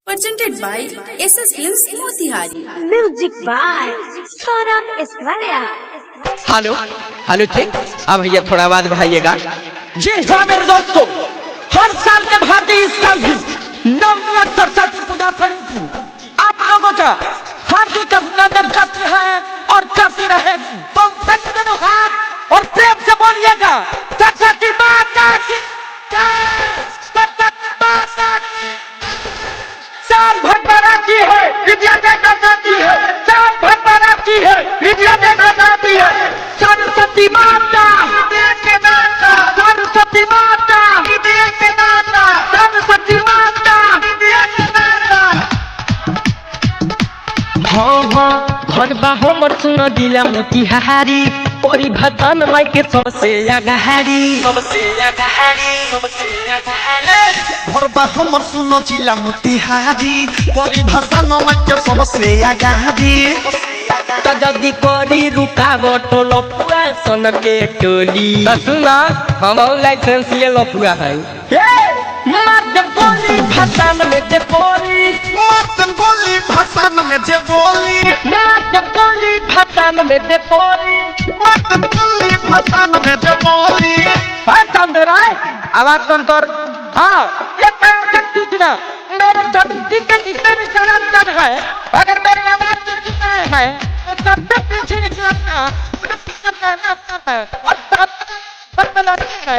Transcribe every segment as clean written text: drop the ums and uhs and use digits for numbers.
Presented by SS Films Motihari. Music by Saurabh Eswaria. Hello hello ठीक। अब भैया थोड़ा आवाज बढ़ाइएगा। जी हाँ मेरे दोस्तों, हर साल के भांति इस साल भी नवरात्र सरस्वती पूजा आप लोगों का हार्दिक अभिनंदन करते हैं और करते रहे। तो सज्जनों हाथ और प्रेम से बोलिएगा सरस्वती माता की जय, सरस्वती माता की। साल भर बनाती है विद्या देकर जाती है, साल भर बनाती है विद्या देकर जाती है। सरस्वती माता के दाता, सरस्वती माता के दाता, सरस्वती माता के दाता। हाँ हाँ घर बाहो मर सुनो दिला मोतिहारी, परिभाषण माई के सबसे अगाड़ी, सबसे अगाड़ी, सबसे अगाड़ी। घर बाहो मर सुनो जिला मोतिहारी, परिभाषण माई के सबसे अगाड़ी। जदी करी रुकावट लफुआ सन के टोली। सुना हम लाइसेंस ले लफुआ है। मत बोली भाषण में जे बोली, मत बोली भाषण में जे बोली, मत बोली भाषण में जे बोली, मत बोली भाषण में जे बोली। भाषण दे रहा है आवाज कंतर। हाँ ये ठीक ना, मेरे धरती के जितने भी चलान है, अगर मेरी आवाज सुनना है तब तक पीछे नहीं जाना और तब बनाना है,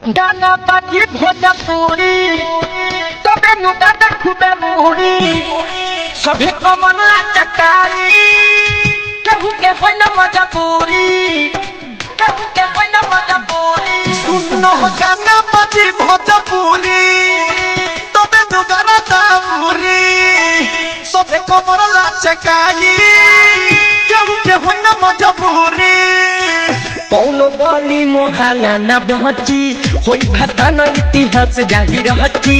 गाना बाजी भोजपुरी तबे नुका खूबे मुड़ी सभी को मना चकारी। कहू के होना मजबूरी, कहू के होना मजबूरी। सुनो गाना बाजी भोजपुरी तबे दुगाना दामुरी, सबे कमर लाचकाई। केहू के होना मजबूरी। कौनो गली मोहल्ला न बहची, होई भतान इतिहास जाहिर हची।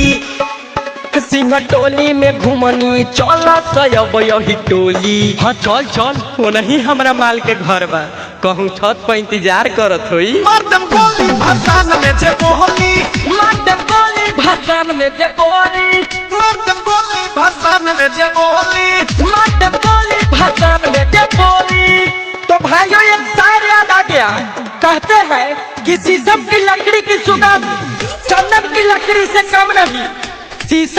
सिंह टोली में घुमनी चला सब यही टोली। हाँ चल चल, वो नहीं हमारा माल के घर बा, कहूँ छत पर इंतजार करत होई। मर्दम गोली भाषण में जे बोली, मर्दम गोली भाषण में जे बोली, मर्दम गोली भाषण में जे बोली। मर्दम गोली भाषण में जे बोली। तो भाइयों एक शायर याद आ गया, कहते हैं कि शीशम की लकड़ी की सुगंध चंदन की लकड़ी से कम नहीं। शीशम